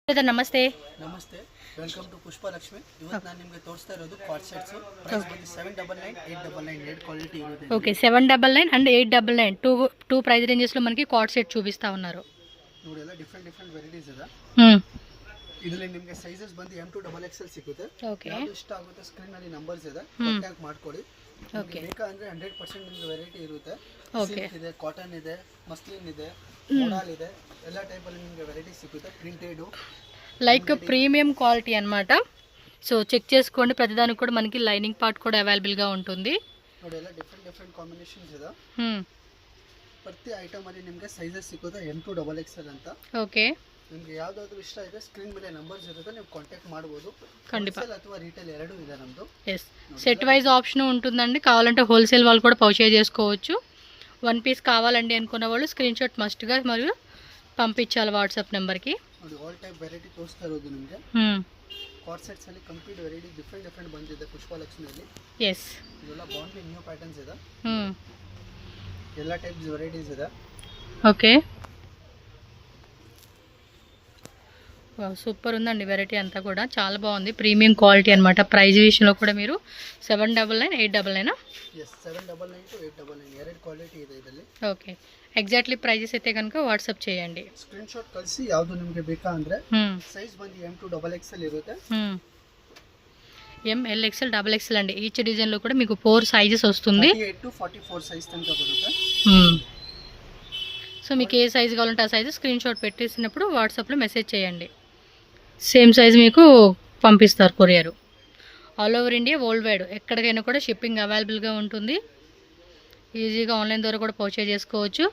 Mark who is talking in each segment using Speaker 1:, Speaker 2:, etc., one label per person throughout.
Speaker 1: ನಮಸ್ತೆ
Speaker 2: ನಮಸ್ತೆ welcome to ಪುಷ್ಪಲಕ್ಷ್ಮಿ. ಇವತ್ತು ನಾನು ನಿಮಗೆ ತೋರಿಸ್ತಾ ಇರೋದು ಕಾರ್ಡ್ ಸೆಟ್ಸ್. ಪ್ರೈಸ್ ಬಂದು 799 899 ರೇಟ್ ಕ್ವಾಲಿಟಿ ಇರುತ್ತೆ.
Speaker 1: Okay 799 and 899 two price ranges లో మనకి కార్డ్ సెట్ చూపిస్తా ఉన్నారు.
Speaker 2: ನೋಡಿ ಎಲ್ಲ ಡಿಫರೆಂಟ್ ವೆರೈಟೀಸ್ ಇದೆ. ಇದರಲ್ಲಿ ನಿಮಗೆ ಸೈಜಸ್ ಬಂದು M2 XXL ಸಿಗುತ್ತೆ.
Speaker 1: ಓಕೆ
Speaker 2: ಯಾವುದು ಇಷ್ಟ ಆಗುತ್ತೆ ಸ್ಕ್ರೀನ್ ಅಲ್ಲಿ ನಂಬರ್ಸ್ ಇದೆ, ಕಾಂಟ್ಯಾಕ್ಟ್ ಮಾಡ್ಕೊಳ್ಳಿ. ಓಕೆ ಬೇಕಾದ್ರೆ 100% ನಿಮಗೆ ವೆರೈಟಿ ಇರುತ್ತೆ. ಸಿಲ್ಕ್ ಇದೆ, ಕಾಟನ್ ಇದೆ, ಮಸ್ಲಿನ್ ಇದೆ, ಮೋಡಲ್ ಇದೆ, ಎಲ್ಲ ಟೈಪ್ ಅಲ್ಲಿ ನಿಮಗೆ ವೆರೈಟಿ ಸಿಗುತ್ತೆ. ಪ್ರಿಂಟೆಡ್
Speaker 1: లైక్ ప్రీమియం క్వాలిటీ అన్నమాట. సో చెక్ చేసుకోండి, ప్రతిదానికి కూడా మనకి లైనింగ్ పార్ట్ కూడా అవైలబుల్ గా ఉంటుంది.
Speaker 2: ನೋಡಿ ಎಲ್ಲ ಡಿಫರೆಂಟ್ ಕಾಂಬಿನೇಷನ್ಸ್ ಇದೆ. ಪ್ರತಿ ಐಟಮ್ ಅಲ್ಲಿ ನಿಮಗೆ ಸೈಜಸ್ ಸಿಗುತ್ತೆ M2 XXL ಅಂತ.
Speaker 1: ಓಕೆ
Speaker 2: ನಿಮಗೆ ಯಾವ್ದಾದ್ರು ಇಷ್ಟ ಇದೆ ಸ್ಕ್ರೀನ್ ಮೇಲೆ ನಂಬರ್ಸ್ ಇರುತ್ತೆ, ನೀವು ಕಾಂಟ್ಯಾಕ್ಟ್ ಮಾಡಬಹುದು.
Speaker 1: ಖಂಡಿತ
Speaker 2: ಅಥವಾ రీటైల్ ಎರಡೂ ಇದೆ ನಮ್ದು.
Speaker 1: ఎస్ సెట్ వైజ్ ఆప్షన్ ఉంటుందండి. కావాలంటే హోల్సేల్ వాళ్ళు కూడా పర్చేజ్ చేసుకోవచ్చు. వన్ పీస్ కావాలండి అనుకున్న వాళ్ళు స్క్రీన్ షాట్ మస్ట్ గా మరియు పంపించాలి వాట్సాప్ నెంబర్ కి.
Speaker 2: ನೋಡಿ ಆಲ್ ಟೈಪ್ ವೆರೈಟಿ ತೋರಿಸ್ತಾ ಇರೋದು ನಿಮಗೆ. ಕಾರ್ಡ್ ಸೆಟ್ಸ್ ಅಲ್ಲಿ ಕಂಪ್ಲೀಟ್ ವೆರೈಟಿ ಡಿಫರೆಂಟ್ ಬಂದಿದೆ ಪುಷ್ಪಲಕ್ಷ್ಮಿಯಲ್ಲಿ.
Speaker 1: ಎಸ್
Speaker 2: ಇದೆಲ್ಲ ಬಾಂಡ್ಲಿ ನ್ಯೂ ಪ್ಯಾಟರ್ನ್ಸ್ ಇದೆ. ಎಲ್ಲ ಟೈಪ್ಸ್ ವೆರೈಟೀಸ್ ಇದೆ.
Speaker 1: ఓకే సూపర్ ఉందండి వెరైటీ అంతా కూడా చాలా బాగుంది. ప్రీమియం క్వాలిటీ అన్నమాట. ప్రైస్ విషయంలో కూడా మీరు 799 899
Speaker 2: ఎస్ 799 to 899 ಎರಡು ಕ್ವಾಲಿಟಿ ಇದೆ ಇದರಲ್ಲಿ.
Speaker 1: ఓకే ఎగ్జాక్ట్లీ ప్రైజెస్ అయితే కనుక వాట్సాప్ చేయండి.
Speaker 2: ಸ್ಕ್ರೀನ್ ಶಾಟ್ ಕಳಿಸಿ ಯಾವುದು ನಿಮಗೆ ಬೇಕಾ ಅಂದ್ರೆ. సైజ్ ಬಂದು M2 XXL ఇರುತ್ತೆ.
Speaker 1: ML XL XXL అండి. ఈచ్ డిజైన్ లో కూడా మీకు 4 సైజెస్ వస్తుంది.
Speaker 2: 38 to 44 సైజ్ తనక బರುತ್ತೆ.
Speaker 1: సో మీకు ఏ సైజ్ కావాలంటే ఆ సైజు స్క్రీన్ షాట్ పెట్టేసినప్పుడు వాట్సాప్లో మెసేజ్ చేయండి. సేమ్ సైజ్ మీకు పంపిస్తారు courier. All over India world wide ఎక్కడికైనా కూడా షిప్పింగ్ అవైలబుల్గా ఉంటుంది. ఈజీగా ఆన్లైన్ ద్వారా కూడా పర్చేజ్ చేసుకోవచ్చు.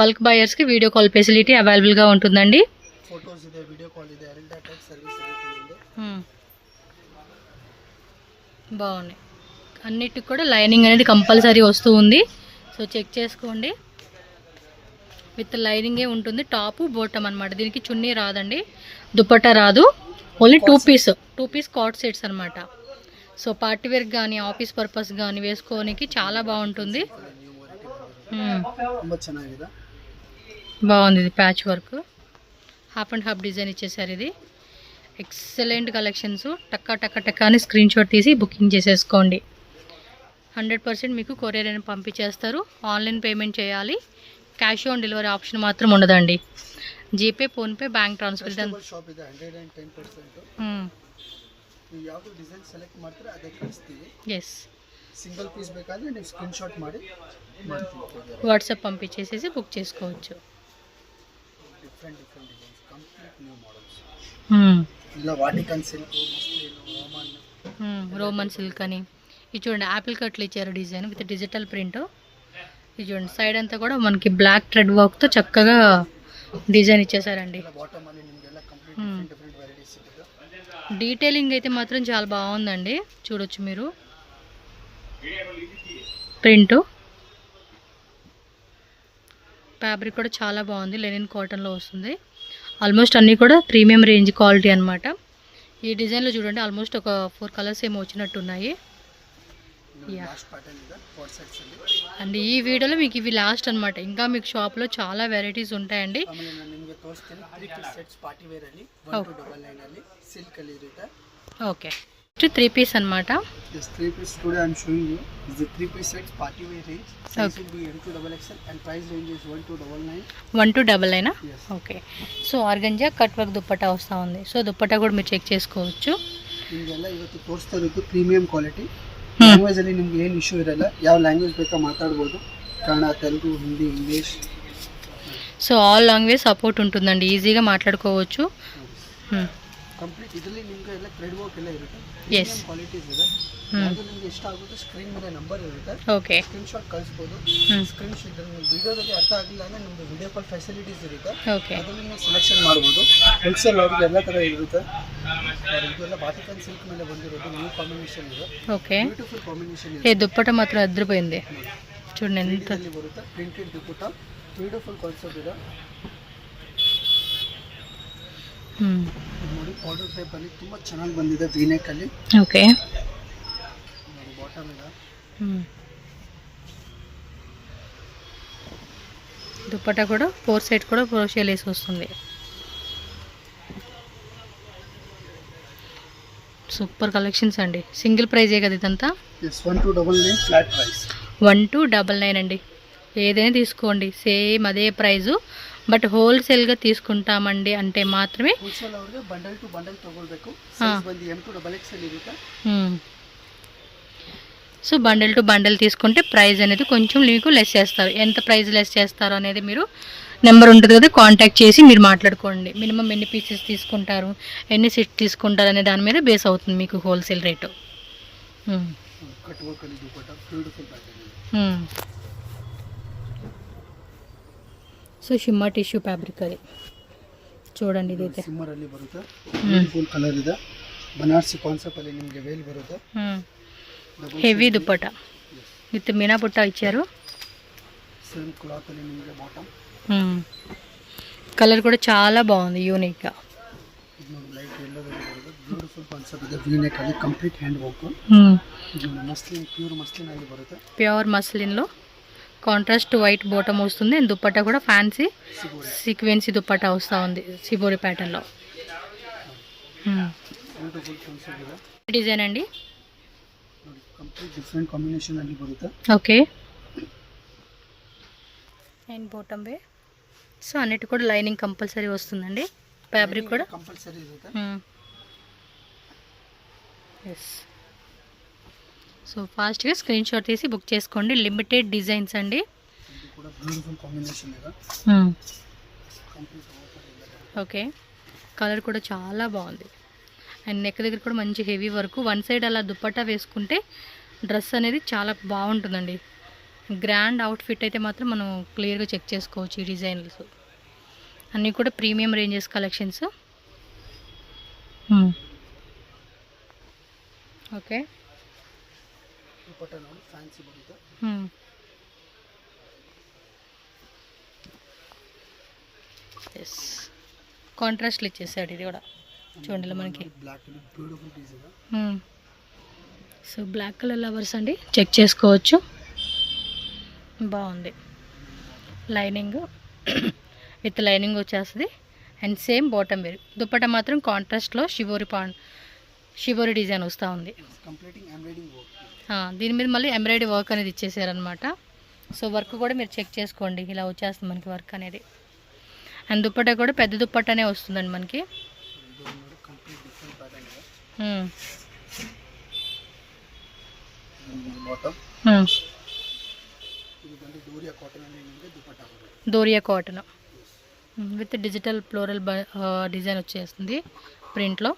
Speaker 1: బల్క్ బయర్స్కి వీడియో కాల్ ఫెసిలిటీ అవైలబుల్గా ఉంటుందండి.
Speaker 2: ఫోటోస్ ಇದೆ, వీడియో కాల్ ಇದೆ, ಎರಡೂ ಟೈಪ್ ಸರ್ವಿಸ್ ಇರುತ್ತೆ.
Speaker 1: బాగున్నాయి. అన్నిటికి కూడా లైనింగ్ అనేది కంపల్సరీ వస్తూ ఉంది. సో చెక్ చేసుకోండి. విత్ లైనింగే ఉంటుంది. టాపు బోటమ్ అనమాట. దీనికి చున్నీ రాదండి, దుపట్టా రాదు. Only two piece coord sets అనమాట. సో పార్టీ వేర్ కానీ ఆఫీస్ పర్పస్ కానీ వేసుకోవడానికి చాలా బాగుంటుంది. బాగుంది. ఇది patch work half and half design ఇచ్చేసారు. ఇది ఎక్సలెంట్ కలెక్షన్స్. టక్కా అని స్క్రీన్ షాట్ తీసి బుకింగ్ చేసేసుకోండి. 100% మీకు కొరియర్ అని పంపించేస్తారు. ఆన్లైన్ పేమెంట్ చేయాలి. క్యాష్ ఆన్ డెలివరీ ఆప్షన్ మాత్రం ఉండదండి. GPay, PhonePe, bank transfer.
Speaker 2: Shop ಇದೆ 110%. ನೀವು ಯಾವುದು ಡಿಸೈನ್ ಸೆಲೆಕ್ಟ್ ಮಾಡ್ತೀರಾ ಅದೇ ಕಳಿಸ್ತೀವಿ.
Speaker 1: ಎಸ್
Speaker 2: సింగిల్ పీస్ ಬೇಕಾದ್ರೆ ನೀವು ಸ್ಕ್ರೀನ್ ಶಾಟ್ ಮಾಡಿ ಮಾಡ್ತೀವಿ.
Speaker 1: వాట్సాప్ పంపించేసేసి బుక్ చేసుకోవచ్చు.
Speaker 2: Different designs, complete new models. ఇలా వాటికన్ సిల్క్,
Speaker 1: రోమన్ సిల్క్ అని. ఇది చూడండి యాపిల్ కట్లు ఇచ్చారు డిజైన్ విత్ డిజిటల్ ప్రింట్. ఇది చూడండి సైడ్ అంతా కూడా మనకి బ్లాక్ థ్రెడ్ వర్క్తో చక్కగా డిజైన్ ఇచ్చేసారండి. డీటెయిలింగ్ అయితే మాత్రం చాలా బాగుందండి. చూడొచ్చు మీరు. ప్రింట్ ఫ్యాబ్రిక్ కూడా చాలా బాగుంది. లెనిన్ కాటన్లో వస్తుంది. ఆల్మోస్ట్ అన్నీ కూడా ప్రీమియం రేంజ్ క్వాలిటీ అనమాట. ఈ డిజైన్లో చూడండి ఆల్మోస్ట్ ఒక 4 కలర్స్ ఏమో వచ్చినట్టున్నాయి. అండ్ ఈ వీడియోలో మీకు ఇవి లాస్ట్ అనమాట. ఇంకా మీకు షాప్లో చాలా వెరైటీస్ ఉంటాయండి. ఓకే 3 పీస్ అనమాట.
Speaker 2: 3 piece today I am showing you is the 3 piece sets party wear range. Size will be M2 XXL and price range is 1299.
Speaker 1: 1299 okay. So organza cut work dupatta వస్తూ ఉంది. So dupatta కూడా మీరు check చేసుకోవచ్చు.
Speaker 2: ನಿಮಗೆಲ್ಲ ಇವತ್ತು ತೋರಿಸ್ತಾ ಇರೋದು ಪ್ರೀಮಿಯಂ ಕ್ವಾಲಿಟಿ. ಲ್ಯಾಂಗ್ವೇಜ್ ಅಲ್ಲಿ ನಿಮ್ಗೆ ಏನು ಇಶ್ಯೂ ಇರಲ್ಲ. ಯಾವ ಲ್ಯಾಂಗ್ವೇಜ್ ಬೇಕಾ ಮಾತಾಡ್ಬೋದು. Kannada, Telugu, Hindi, English.
Speaker 1: So all language support ఉంటుందండి. ఈజీగా మాట్లాడుకోవచ్చు.
Speaker 2: ಕಂಪ್ಲೀಟ್ ಇದರಲ್ಲಿ ನಿಮಗೆ ಎಲ್ಲ ಥ್ರೆಡ್ ವರ್ಕ್ ಎಲ್ಲ ಇರುತ್ತೆ. ಪ್ರೀಮಿಯಂ ಕ್ವಾಲಿಟೀಸ್ ಇದೆ. ಅದು ನಿಮಗೆ ಇಷ್ಟ ಆಗುತ್ತೆ ಸ್ಕ್ರೀನ್ ಮೇಲೆ ನಂಬರ್ ಇರುತ್ತೆ.
Speaker 1: ಓಕೆ
Speaker 2: ಸ್ಕ್ರೀನ್ ಶಾಟ್ ಕಳಿಸಬಹುದು. ಸ್ಕ್ರೀನ್ ಶಾಟ್ ವಿಡಿಯೋದಲ್ಲಿ ಅರ್ಥ ಆಗಿಲ್ಲ ಅಂದ್ರೆ ನಿಮಗೆ ವಿಡಿಯೋ ಕಾಲ್ ಫೆಸಿಲಿಟೀಸ್ ಇರುತ್ತೆ.
Speaker 1: ಓಕೆ
Speaker 2: ಅದನ್ನ ನೀವು ಸೆಲೆಕ್ಷನ್ ಮಾಡಬಹುದು. ಹೋಲ್ಸೇಲ್ ಅವ್ರಿಗೆ ಎಲ್ಲ ತರ ಇರುತ್ತೆ. ಇದೆಲ್ಲ ಬಾಟಿಕನ್ ಸಿಲ್ಕ್ ಮೇಲೆ ಬಂದಿರೋದು ನ್ಯೂ ಕಾಂಬಿನೇಷನ್ ಇದೆ.
Speaker 1: ఓకే
Speaker 2: ಬ್ಯೂಟಿಫುಲ್ ಕಾಂಬಿನೇಷನ್ ಇದೆ.
Speaker 1: ఈ దుపట్టా మాత్రం అదిరిపోయింది. చూడండి ఎంత
Speaker 2: ಬರುತ್ತೆ. ಪ್ರಿಂಟೆಡ್ ದುಪಟ್ಟಾ ಬ್ಯೂಟಿಫುಲ್ ಕಾನ್ಸೆಪ್ಟ್ ಇದೆ. ನೋಡಿ ಆರ್ಡರ್ ಟೈಪ್ ಅಲ್ಲಿ ತುಂಬಾ ಚೆನ್ನಾಗಿ ಬಂದಿದೆ. ವಿ-ನೆಕ್ ಅಲ್ಲಿ.
Speaker 1: ಓಕೆ
Speaker 2: ಬಾಟಮ್ ಇದೆ.
Speaker 1: దుపట్టా కూడా 4 సైడ్ కూడా క్రోషియా లేస్ వస్తుంది. సూపర్ కలెక్షన్స్ అండి. సింగిల్ ప్రైజే కదా ఇదంతా?
Speaker 2: Yes, 1299 flat price.
Speaker 1: 1299 అండి. ఏదైనా తీసుకోండి సేమ్ అదే ప్రైజు. బట్ హోల్సేల్గా తీసుకుంటామండి అంటే మాత్రమే.
Speaker 2: ಹೋಲ್ಸೇಲ್ ಅವ್ರಿಗೆ ಬಂಡಲ್ ಟು ಬಂಡಲ್ ತಗೊಳ್ಬೇಕು. ಸೈಜ್ ಬಂದು M to XXL ಇರುತ್ತೆ.
Speaker 1: సో బండిల్ టు బండిల్ తీసుకుంటే ప్రైస్ అనేది కొంచెం మీకు లెస్ చేస్తారు. ఎంత ప్రైస్ లెస్ చేస్తారో అనేది మీరు నెంబర్ ఉంటుంది కదా, కాంటాక్ట్ చేసి మీరు మాట్లాడుకోండి. మినిమం ఎన్ని పీసెస్ తీసుకుంటారు, ఎన్ని సెట్ తీసుకుంటారు అనే దాని మీద బేస్ అవుతుంది మీకు హోల్సేల్ రేటు.
Speaker 2: ಕಟ್ ವರ್ಕ್ ಅಲ್ಲಿ dupatta beautiful pattern.
Speaker 1: So shimmer tissue fabric అది చూడండి. ఇదైతే
Speaker 2: ಸಿಮ್ಮರ್ ಅಲ್ಲಿ ಬರುತ್ತೆ. ಬ್ಯೂಟಿಫುಲ್ ಕಲರ್ ಇದೆ. ಬನಾರಸಿ ಕಾನ್ಸೆಪ್ಟ್ ಅಲ್ಲಿ ನಿಮಗೆ ವೇಲ್ ಬರುತ್ತೆ.
Speaker 1: హెవీ దుపట్టా విత్ మీనా బుట్ట ఇచ్చారు.
Speaker 2: సేమ్ క్లాత్ ಅಲ್ಲಿ ನಿಮಗೆ బాటమ్.
Speaker 1: కలర్ కూడా చాలా బాగుంది, యూనిక్గా.
Speaker 2: లైట్ yellow ಬರುತ್ತೆ. ಬ್ಯೂಟಿಫುಲ್ ಕಾನ್ಸೆಪ್ಟ್ ಇದೆ. ವಿ ನೆಕ್ ಅಲ್ಲಿ ಕಂಪ್ಲೀಟ್ ಹ್ಯಾಂಡ್ ವರ್ಕ್. ಇದು ಮಸ್ಲಿನ್, ಪ್ಯೂರ್ మస్లిన్ ಅಲ್ಲಿ ಬರುತ್ತೆ.
Speaker 1: ప్యూర్ మస్లిన్లో కాంట్రాస్ట్ వైట్ బాటమ్ వస్తుంది. అండ్ దుపట్టా కూడా ఫ్యాన్సీ సీక్వెన్సీ దుపట్టా వస్తూ ఉంది సిబోరి ప్యాటర్న్లో. డిజైన్ అండి,
Speaker 2: కంప్లీట్ డిఫరెంట్ కాంబినేషన్ ಅಲ್ಲಿ ಬರುತ್ತೆ.
Speaker 1: Okay. And bottom way. So అన్నిటి కూడా లైనింగ్ కంపల్సరీ వస్తుందండి. ఫ్యాబ్రిక్ కూడా
Speaker 2: కంపల్సరీ ఇರುತ್ತೆ.
Speaker 1: ఎస్. సో ఫాస్ట్గా స్క్రీన్ షాట్ తీసి బుక్ చేసుకోండి. లిమిటెడ్ డిజైన్స్ అండి.
Speaker 2: ఇది కూడా బ్యూటిఫుల్ కాంబినేషన్ ಇದೆ.
Speaker 1: ఓకే. కలర్ కూడా చాలా బాగుంది. అండ్ నెక్ దగ్గర కూడా మంచి హెవీ వర్క్. వన్ సైడ్ అలా దుపట్టా వేసుకుంటే డ్రెస్ అనేది చాలా బాగుంటుందండి. గ్రాండ్ అవుట్ఫిట్ అయితే మాత్రం మనం క్లియర్గా చెక్ చేసుకోవచ్చు. ఈ డిజైన్స్ అన్నీ కూడా premium ranges collections. Okay.
Speaker 2: Dupatta ನೋಡಿ ಫ್ಯಾನ್ಸಿ ಬರುತ್ತೆ.
Speaker 1: ఎస్. కాంట్రాస్ట్లు ఇచ్చేసాడు. ఇది కూడా చూడండి ఇలా మనకి
Speaker 2: black beautiful design.
Speaker 1: So black colour lovers అండి చెక్ చేసుకోవచ్చు. బాగుంది. లైనింగ్ విత్ లైనింగ్ వచ్చేస్తుంది. And same bottom wear. Dupatta మాత్రం కాంట్రాస్ట్లో షిబోరి డిజైన్ వస్తూ ఉంది.
Speaker 2: Completing embroidering work.
Speaker 1: దీని మీద మళ్ళీ ఎంబ్రాయిడరీ వర్క్ అనేది ఇచ్చేసారనమాట. సో వర్క్ కూడా మీరు చెక్ చేసుకోండి. ఇలా వచ్చేస్తుంది మనకి వర్క్ అనేది. అండ్ దుపట్టా కూడా పెద్ద దుపట్టానే వస్తుందండి మనకి.
Speaker 2: కంప్లీట్ డిఫరెంట్ ప్యాటర్న్ ಇದೆ. బాటమ్ ఇది ಬಂದು డోరియా కాటన్ ಅಲ್ಲಿ ನಿಮಗೆ దుపట్టా ಬರುತ್ತೆ.
Speaker 1: Doria cotton with digital floral design వచ్చేస్తుంది ప్రింట్లో.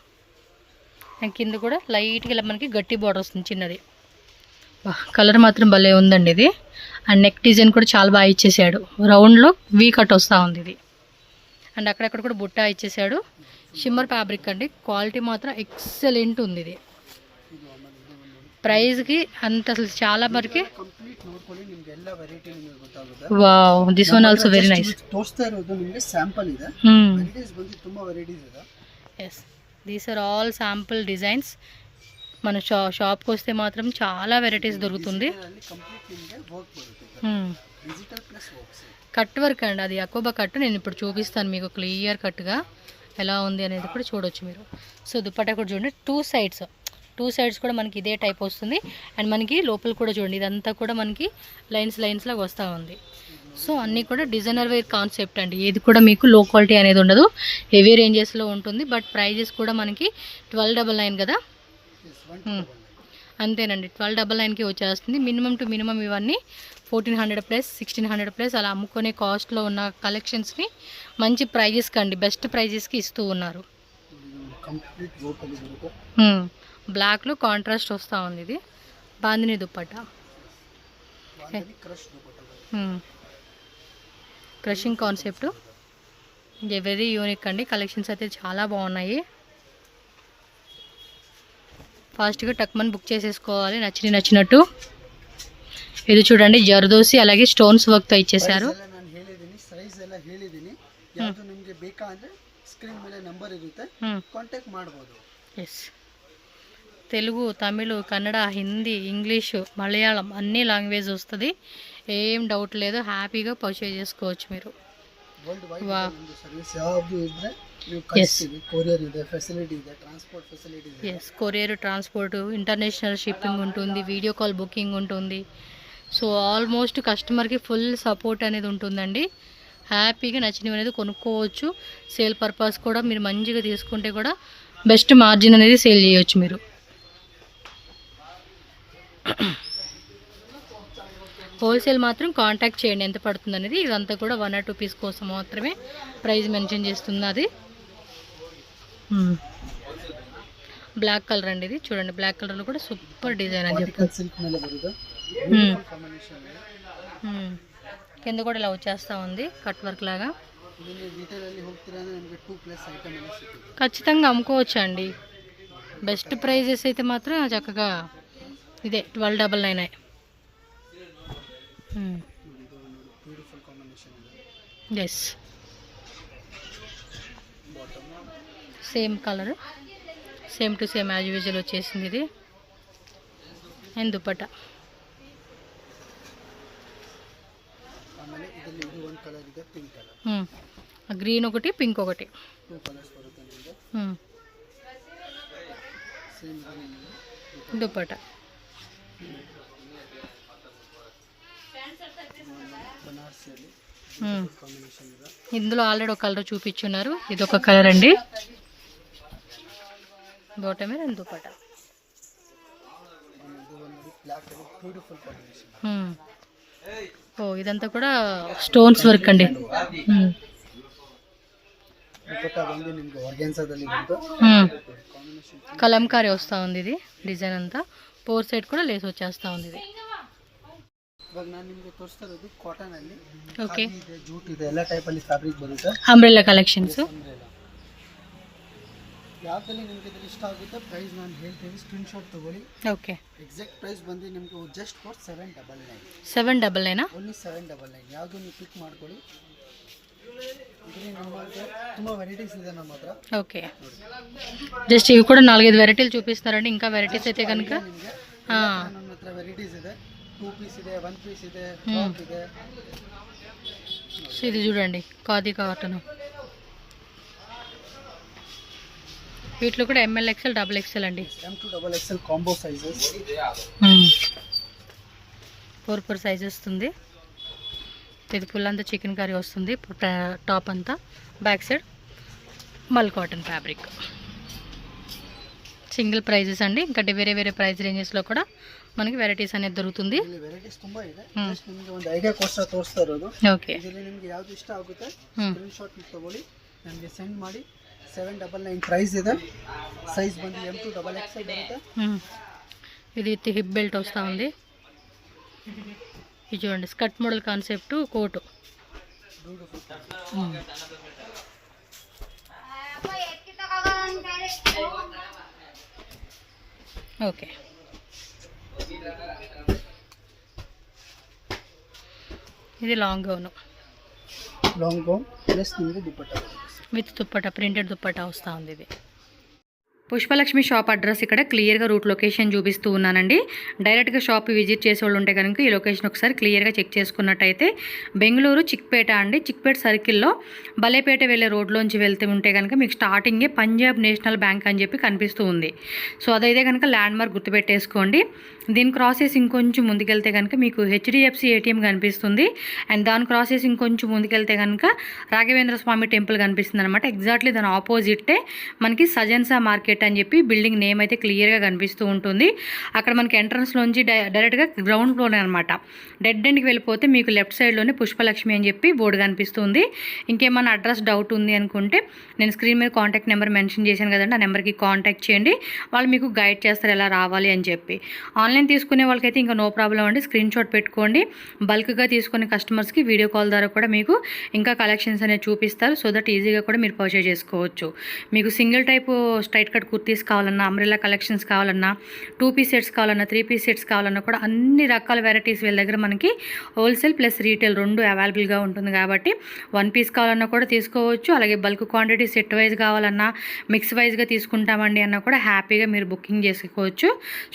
Speaker 1: అండ్ కింద కూడా లైట్గా ఇలా మనకి గట్టి బార్డర్ వస్తుంది చిన్నది. కలర్ మాత్రం భలే ఉందండి ఇది. అండ్ నెక్ డిజైన్ కూడా చాలా బాగా ఇచ్చేసాడు. రౌండ్లో వీ కట్ వస్తూ ఉంది ఇది. అండ్ అక్కడక్కడ కూడా బుట్ట ఇచ్చేసాడు. షిమ్మర్ ఫ్యాబ్రిక్ అండి. క్వాలిటీ మాత్రం ఎక్సలెంట్ ఉంది ఇది. ప్రైస్కి అంత అసలు చాలా వరకు.
Speaker 2: ಕಂಪ್ಲೀಟ್ ನೋಡ್ಕೊಳ್ಳಿ, ನಿಮಗೆ ಎಲ್ಲ ವೆರೈಟಿ ನಿಮಗೆ ಗೊತ್ತಾಗುತ್ತೆ.
Speaker 1: Wow, this one also very nice.
Speaker 2: ತೋರಿಸ್ತಾ ಇರೋದು ನಿಮಗೆ ಸ್ಯಾಂಪಲ್ ಇದೆ. ವೆರೈಟೀಸ್ ಬಂದು ತುಂಬಾ ವೆರೈಟೀಸ್ ಇದೆ.
Speaker 1: Yes, these are all sample designs. మన షాప్కి వస్తే మాత్రం చాలా వెరైటీస్ దొరుకుతుంది.
Speaker 2: కంప్లీట్ నిಮಗೆ వర్క్ బರುತ್ತೆ. Digital plus works.
Speaker 1: Cut work అండి, అది అకోబా కట్. నేను ఇప్పుడు చూపిస్తాను మీకు క్లియర్ కట్గా ఎలా ఉంది అనేది కూడా చూడొచ్చు మీరు. సో దుపట్టా కూడా చూడండి. టూ సైడ్స్ కూడా మనకి ఇదే టైప్ వస్తుంది. అండ్ మనకి లోపల కూడా చూడండి, ఇదంతా కూడా మనకి లైన్స్ లాగా వస్తూ ఉంది. సో అన్నీ కూడా డిజైనర్ వేర్ కాన్సెప్ట్ అండి. ఏది కూడా మీకు లో క్వాలిటీ అనేది ఉండదు. హెవీ రేంజెస్లో ఉంటుంది. బట్ ప్రైజెస్ కూడా మనకి 1299 కదా. అంతేనండి, 1299కి వచ్చేస్తుంది. మినిమం టు మినిమం ఇవన్నీ 1400 ప్లస్ 1600 ప్లస్ అలా అమ్ముకునే కాస్ట్లో ఉన్న కలెక్షన్స్ని మంచి ప్రైజెస్కి అండి, బెస్ట్ ప్రైజెస్కి ఇస్తూ ఉన్నారు. బ్లాక్లో కాంట్రాస్ట్ వస్తూ ఉంది. ఇది bandhani dupatta, crushing concept. Very unique అండి. కలెక్షన్స్ అయితే చాలా బాగున్నాయి. ఫాస్ట్గా టక్మన్ బుక్ చేసేసుకోవాలి నచ్చినట్టు. ఇది చూడండి, జర్దోసి అలాగే స్టోన్స్ వర్క్తో ఇచ్చేసారు.
Speaker 2: ಸೈಜ್ ಎಲ್ಲ ಹೇಳಿದ್ದೀನಿ. ಯಾವುದು ನಿಮಗೆ ಬೇಕಾ ಅಂದರೆ ಸ್ಕ್ರೀನ್ ಮೇಲೆ ನಂಬರ್ ಇರುತ್ತೆ, ಕಾಂಟ್ಯಾಕ್ಟ್ ಮಾಡ್ಬೋದು.
Speaker 1: ఎస్, తెలుగు, తమిళ్, కన్నడ, హిందీ, ఇంగ్లీషు, మలయాళం అన్ని లాంగ్వేజ్ వస్తుంది. ఏం డౌట్ లేదు. హ్యాపీగా పర్చేజ్ చేసుకోవచ్చు మీరు.
Speaker 2: ವರ್ಲ್ಡ್ ವೈಡ್
Speaker 1: ವಾ
Speaker 2: ನಮ್ಮದು ಸರ್ವಿಸ್ ಯಾವುದು ಇದ್ರೆ ನೀವು ಕಳಿಸ್ತೀವಿ. ಕೊರಿಯರ್ ಇದೆ, ಫೆಸಿಲಿಟಿ ಇದೆ, ಟ್ರಾನ್ಸ್ಪೋರ್ಟ್ ఫెసిలిటీ ಇದೆ.
Speaker 1: Yes courier transport international shipping ఉంటుంది, వీడియో కాల్ బుకింగ్ ఉంటుంది. సో ఆల్మోస్ట్ కస్టమర్కి ఫుల్ సపోర్ట్ అనేది ఉంటుందండి. హ్యాపీగా నచ్చినవి అనేది కొనుక్కోవచ్చు. సేల్ పర్పస్ కూడా మీరు మంచిగా తీసుకుంటే కూడా బెస్ట్ మార్జిన్ అనేది సేల్ చేయొచ్చు మీరు. హోల్సేల్ మాత్రం కాంటాక్ట్ చేయండి ఎంత పడుతుంది అనేది. ఇదంతా కూడా 1 or 2 పీస్ కోసం మాత్రమే ప్రైస్ మెన్షన్ చేస్తున్నది. బ్లాక్ కలర్ అండి ఇది చూడండి. బ్లాక్ కలర్లో కూడా సూపర్ డిజైన్ అని చెప్పి
Speaker 2: సిల్క్ ಮೇಲೆ ಬರುತ್ತೆ. బ్యూటిఫుల్ కాంబినేషన్ ಇದೆ.
Speaker 1: కింద కూడా ఇలా వచ్చేస్తూ ఉంది కట్ వర్క్ లాగా.
Speaker 2: ಇದನ್ನು ಡೀಟೇಲ್ ಅಲ್ಲಿ ಹೋಗ್ತೀರಾ ಅಂದ್ರೆ ನಿಮಗೆ 2+ ఐటమ్ అనేది ಸಿಗುತ್ತೆ.
Speaker 1: ఖచ్చితంగా అమ్ముకోవచ్చు అండి. బెస్ట్ ప్రైజెస్ అయితే మాత్రం చక్కగా ఇదే 1299.
Speaker 2: బ్యూటిఫుల్ కాంబినేషన్ ಇದೆ.
Speaker 1: Yes same colour, same to same as usual వచ్చేసింది ఇది. అండ్ దుపట్టా
Speaker 2: ಆಮೇಲೆ ಇದರಲ್ಲಿ ಇದು ಒಂದು ಕಲರ್ ಇದೆ, ಪಿಂಕ್ ಕಲರ್.
Speaker 1: గ్రీన్ ఒకటి, పింక్ ఒకటి.
Speaker 2: 2 ಕಲರ್ಸ್ ಬರುತ್ತೆ ನಿಮಗೆ. ಸೇಮ್ ಇದೆ
Speaker 1: దుపట్టా.
Speaker 2: బనారసిಯಲ್ಲಿ కాంబినేషన్ ಇದೆ.
Speaker 1: ఇందులో ఆల్రెడీ ఒక కలర్ చూపించున్నారు. ఇది ఒక కలర్ అండి. బాటమ్ మీద దుపట్టా.
Speaker 2: ಇದು ಒಂದು ಬ್ಲಾಕ್ ಅಲ್ಲಿ ಬ್ಯೂಟಿಫುಲ್ ಕಾಂಬಿನೇಷನ್.
Speaker 1: ఓ ఇదంతా కూడా స్టోన్స్ వర్క్ అండి.
Speaker 2: ದುಪಟ್ಟಾ ಬಂದು ನಿಮಗೆ ಆರ್ಗಾನ್ಸಾದಲ್ಲಿ ಬಂತು. ಕಾಂಬಿನೇಷನ್
Speaker 1: కలంకారీ వస్తూ ఉంది ఇది డిజైన్ అంతా. 4 సైడ్ కూడా లేస్ వచ్చేస్తూ ఉంది ఇది.
Speaker 2: ಇವಾಗ ನಾನು ನಿಮಗೆ ತೋರಿಸ್ತಾ ಇರೋದು ಕಾಟನ್ ಅಲ್ಲಿ
Speaker 1: ఓకే
Speaker 2: ಇದೆ, ಜೂಟ್ ಇದೆ, ಎಲ್ಲ ಟೈಪ್ ಅಲ್ಲಿ ಫ್ಯಾಬ್ರಿಕ್ ಬರುತ್ತೆ.
Speaker 1: Umbrella collections.
Speaker 2: ಯಾವ್ದಲ್ಲಿ ನಿಮಗೆ ಇದ್ರ ಇಷ್ಟ ಆಗುತ್ತೆ ಪ್ರೈಸ್ ನಾನು ಹೇಳ್ತೀನಿ, ಸ್ಕ್ರೀನ್ ಶಾಟ್ ತಗೊಳ್ಳಿ.
Speaker 1: ఓకే
Speaker 2: ಎಕ್ಸಾಕ್ಟ್ ಪ್ರೈಸ್ ಬಂದು ನಿಮಗೆ ಜಸ್ಟ್ ಫಾರ್ 799.
Speaker 1: 799
Speaker 2: ಓನ್ಲಿ 799. ಯಾವುದು ನೀವು ಪಿಕ್ ಮಾಡ್ಕೊಳ್ಳಿ. ಇದರಲ್ಲಿ ನಮ್ಮ ತುಂಬ ವೆರೈಟೀಸ್ ಇದೆ ನಮ್ಮ ಹತ್ರ.
Speaker 1: ఓకే జస్ట్ ఇవి కూడా 4-5 వెరైటీలు చూపిస్తారండి. ఇంకా వెరైటీస్ అయితే కనుక
Speaker 2: ನಿಮಗೆ ನಮ್ಮ ಹತ್ರ ವೆರೈಟೀಸ್ ಇದೆ. 2 ಪೀಸ್ ಇದೆ, 1 ಪೀಸ್ ಇದೆ, ಟಾಪ್ ಇದೆ.
Speaker 1: సో ఇది చూడండి ఖాదీ కాటన్. వీటిలో కూడా ML XL XXL అండి.
Speaker 2: M to XXL combo sizes.
Speaker 1: 4 size వస్తుంది. ఇది ఫుల్ అంతా చికెన్ కర్రీ వస్తుంది. టాప్ అంతా బ్యాక్ సైడ్ మల్ కాటన్ ఫ్యాబ్రిక్. సింగిల్ ప్రైజెస్ అండి. ఇంకా వేరే వేరే ప్రైస్ రేంజెస్లో కూడా మనకి వెరైటీస్ అనేది దొరుకుతుంది.
Speaker 2: ಇಲ್ಲಿ ವೆರೈಟೀಸ್ ತುಂಬಾ ಇದೆ. ಜಸ್ಟ್ ನಿಮಗೆ ಒಂದು ಐಡಿಯಾ ಕೋಸ್ಕರ ತೋರಿಸ್ತಾ ಇರೋದು.
Speaker 1: ఓకే
Speaker 2: ಇದರಲ್ಲಿ ನಿಮಗೆ ಯಾವುದು ಇಷ್ಟ ಆಗುತ್ತೆ ಸ್ಕ್ರೀನ್ ಶಾಟ್ ತಗೊಳ್ಳಿ, ನನಗೆ ಸೆಂಡ್ ಮಾಡಿ. 799 ಪ್ರೈಸ್ ಇದೆ. ಸೈಜ್ ಬಂದು M to XXL ಬರುತ್ತೆ.
Speaker 1: ఇది విత్ హిప్ బెల్ట్ వస్తూ ఉంది. ఇది చూడండి skirt model concept coat.
Speaker 2: Beautiful.
Speaker 1: Okay ఇది long gown
Speaker 2: long gown plus ನಿಮಗೆ ದುಪಟ್ಟಾ
Speaker 1: విత్ దుప్పటా, ప్రింటెడ్ దుప్పటా వస్తూ ఉంది ఇది. పుష్పలక్ష్మి షాప్ అడ్రస్ ఇక్కడ క్లియర్గా రూట్ లొకేషన్ చూపిస్తూ ఉన్నానండి. డైరెక్ట్గా షాప్ విజిట్ చేసే వాళ్ళు ఉంటే కనుక ఈ లొకేషన్ ఒకసారి క్లియర్గా చెక్ చేసుకున్నట్టయితే బెంగళూరు చిక్పేట అండి. చిక్పేట సర్కిల్లో బలేపేట వెళ్ళే రోడ్లోంచి వెళ్తూ ఉంటే కనుక మీకు స్టార్టింగే పంజాబ్ నేషనల్ బ్యాంక్ అని చెప్పి కనిపిస్తూ ఉంది. సో అదైతే కనుక ల్యాండ్ మార్క్ గుర్తుపెట్టేసుకోండి. దీని క్రాస్ చేసి ఇంకొంచెం ముందుకెళ్తే కనుక మీకు HDFC ATM కనిపిస్తుంది. అండ్ దాని క్రాస్ చేసి ఇంకొంచెం ముందుకెళ్తే కనుక రాఘవేంద్ర స్వామి టెంపుల్ కనిపిస్తుంది అనమాట. ఎగ్జాక్ట్లీ దాని ఆపోజిట్టే మనకి సజన్సా మార్కెట్ అని చెప్పి బిల్డింగ్ నేమ్ అయితే క్లియర్గా కనిపిస్తూ ఉంటుంది. అక్కడ మనకి ఎంట్రన్స్లోంచి డైరెక్ట్గా గ్రౌండ్ ఫ్లోర్ అనమాట. డెడ్ ఎండ్కి వెళ్ళిపోతే మీకు లెఫ్ట్ సైడ్లోనే పుష్పలక్ష్మి అని చెప్పి బోర్డు కనిపిస్తుంది. ఇంకేమన్నా అడ్రస్ డౌట్ ఉంది అనుకుంటే నేను స్క్రీన్ మీద కాంటాక్ట్ నెంబర్ మెన్షన్ చేశాను కదండి, ఆ నెంబర్కి కాంటాక్ట్ చేయండి. వాళ్ళు మీకు గైడ్ చేస్తారు ఎలా రావాలి అని చెప్పి. ఆన్లైన్ తీసుకునే వాళ్ళకైతే ఇంకా నో ప్రాబ్లం అండి, స్క్రీన్ షాట్ పెట్టుకోండి. బల్క్గా తీసుకునే కస్టమర్స్కి వీడియో కాల్ ద్వారా కూడా మీకు ఇంకా కలెక్షన్స్ అనేవి చూపిస్తారు. సో దట్ ఈజీగా కూడా మీరు పర్చేజ్ చేసుకోవచ్చు. మీకు single type straight cut kurtis కావాలన్నా, అంబ్రెల్లా కలెక్షన్స్ కావాలన్నా, 2 పీస్ సెట్స్ కావాలన్నా, 3 పీస్ సెట్స్ కావాలన్నా కూడా అన్ని రకాల వెరైటీస్ వీళ్ళ దగ్గర మనకి హోల్సేల్ ప్లస్ రీటైల్ 2 అవైలబుల్గా ఉంటుంది. కాబట్టి 1 పీస్ కావాలన్నా కూడా తీసుకోవచ్చు. అలాగే బల్క్ క్వాంటిటీ సెట్ వైజ్ కావాలన్నా, మిక్స్ వైజ్గా తీసుకుంటామండి అన్నా కూడా హ్యాపీగా మీరు బుకింగ్ చేసుకోవచ్చు.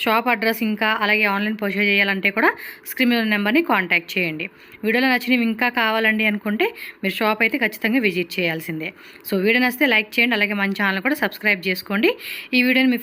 Speaker 1: షాప్ అడ్రస్ ఇంకా అలాగే ఆన్లైన్ పర్చేజ్ చేయాలంటే కూడా స్క్రీన్ మీద నెంబర్ని కాంటాక్ట్ చేయండి. వీడియోలో నచ్చినవి ఇంకా కావాలండి అనుకుంటే మీరు షాప్ అయితే ఖచ్చితంగా విజిట్ చేయాల్సిందే. సో వీడియో నచ్చితే లైక్ చేయండి. అలాగే మన ఛానల్ కూడా సబ్స్క్రైబ్ చేసుకోండి. ఈ వీడియోని మీ